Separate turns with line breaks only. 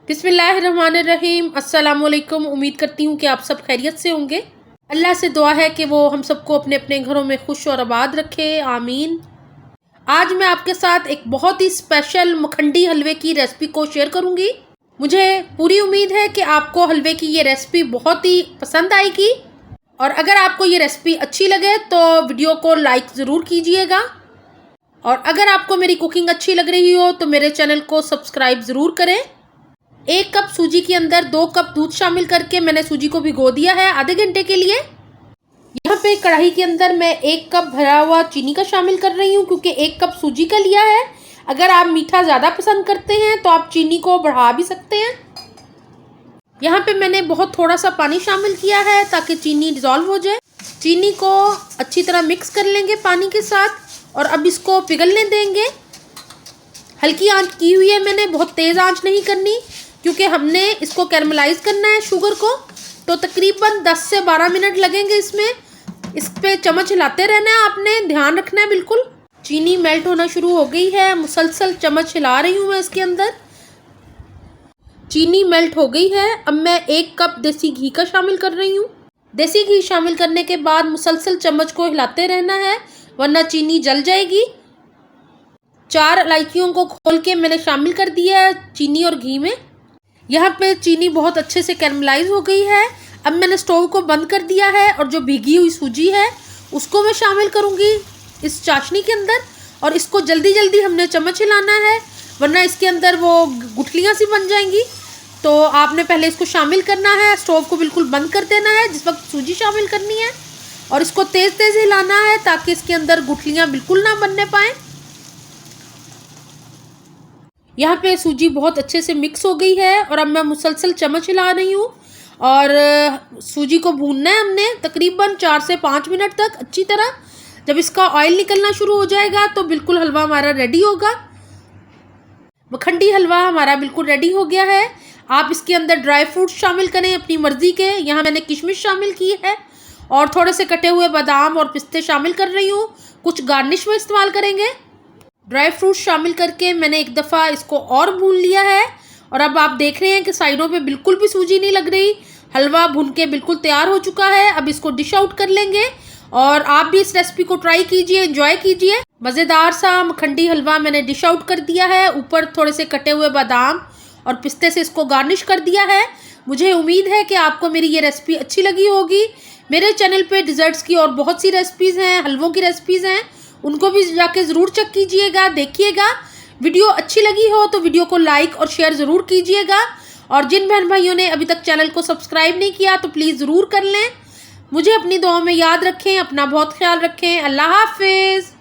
बिस्मिल्लाहिर्रहमानिर्रहीम। अस्सलामुअलैकुम। उम्मीद करती हूँ कि आप सब खैरियत से होंगे। अल्लाह से दुआ है कि वो हम सबको अपने अपने घरों में खुश और आबाद रखे, आमीन। आज मैं आपके साथ एक बहुत ही स्पेशल मखंडी हलवे की रेसिपी को शेयर करूँगी। मुझे पूरी उम्मीद है कि आपको हलवे की ये रेसिपी बहुत ही पसंद आएगी और अगर आपको ये रेसिपी अच्छी लगे तो वीडियो को लाइक ज़रूर कीजिएगा और अगर आपको मेरी कुकिंग अच्छी लग रही हो तो मेरे चैनल को सब्सक्राइब ज़रूर करें। 1 कप सूजी के अंदर 2 कप दूध शामिल करके मैंने सूजी को भिगो दिया है आधे घंटे के लिए। यहाँ पे कढ़ाई के अंदर मैं 1 कप भरा हुआ चीनी का शामिल कर रही हूँ क्योंकि 1 कप सूजी का लिया है। अगर आप मीठा ज़्यादा पसंद करते हैं तो आप चीनी को बढ़ा भी सकते हैं। यहाँ पे मैंने बहुत थोड़ा सा पानी शामिल किया है ताकि चीनी डिज़ोल्व हो जाए। चीनी को अच्छी तरह मिक्स कर लेंगे पानी के साथ और अब इसको पिघलने देंगे। हल्की आंच की हुई है मैंने, बहुत तेज़ आंच नहीं करनी क्योंकि हमने इसको कैरमलाइज करना है शुगर को। तो तकरीबन 10 से 12 मिनट लगेंगे इसमें। इस पे चम्मच हिलाते रहना है, आपने ध्यान रखना है बिल्कुल। चीनी मेल्ट होना शुरू हो गई है, मुसलसल चम्मच हिला रही हूँ मैं इसके अंदर। चीनी मेल्ट हो गई है। अब मैं 1 कप देसी घी का शामिल कर रही हूँ। देसी घी शामिल करने के बाद मुसलसल चम्मच को हिलाते रहना है वरना चीनी जल जाएगी। 4 इलायचियों को खोल के मैंने शामिल कर दिया है चीनी और घी में। यहाँ पे चीनी बहुत अच्छे से कैरमलाइज हो गई है। अब मैंने स्टोव को बंद कर दिया है और जो भीगी हुई सूजी है उसको मैं शामिल करूँगी इस चाशनी के अंदर और इसको जल्दी जल्दी हमने चम्मच हिलाना है वरना इसके अंदर वो गुठलियाँ सी बन जाएंगी। तो आपने पहले इसको शामिल करना है, स्टोव को बिल्कुल बंद कर देना है जिस वक्त सूजी शामिल करनी है और इसको तेज़ तेज़ हिलाना है ताकि इसके अंदर गुठलियाँ बिल्कुल ना बनने पाएँ। यहाँ पे सूजी बहुत अच्छे से मिक्स हो गई है और अब मैं मुसलसल चम्मच हिला रही हूँ और सूजी को भूनना है हमने तकरीबन 4 से 5 मिनट तक अच्छी तरह। जब इसका ऑयल निकलना शुरू हो जाएगा तो बिल्कुल हलवा हमारा रेडी होगा। मखंडी हलवा हमारा बिल्कुल रेडी हो गया है। आप इसके अंदर ड्राई फ्रूट्स शामिल करें अपनी मर्ज़ी के। यहाँ मैंने किशमिश शामिल की है और थोड़े से कटे हुए बादाम और पिस्ते शामिल कर रही हूँ। कुछ गार्निश में इस्तेमाल करेंगे। ड्राई फ्रूट शामिल करके मैंने एक दफ़ा इसको और भून लिया है और अब आप देख रहे हैं कि साइडों पे बिल्कुल भी सूजी नहीं लग रही। हलवा भून के बिल्कुल तैयार हो चुका है। अब इसको डिश आउट कर लेंगे और आप भी इस रेसिपी को ट्राई कीजिए, एंजॉय कीजिए। मज़ेदार सा मखंडी हलवा मैंने डिश आउट कर दिया है। ऊपर थोड़े से कटे हुए बादाम और पिस्ते से इसको गार्निश कर दिया है। मुझे उम्मीद है कि आपको मेरी ये रेसिपी अच्छी लगी होगी। मेरे चैनल पर डिज़र्ट्स की और बहुत सी रेसिपीज़ हैं, हलवों की रेसिपीज़ हैं, उनको भी जाके ज़रूर चेक कीजिएगा, देखिएगा। वीडियो अच्छी लगी हो तो वीडियो को लाइक और शेयर ज़रूर कीजिएगा और जिन बहन भाइयों ने अभी तक चैनल को सब्सक्राइब नहीं किया तो प्लीज़ ज़रूर कर लें। मुझे अपनी दुआओं में याद रखें, अपना बहुत ख्याल रखें। अल्लाह हाफिज़।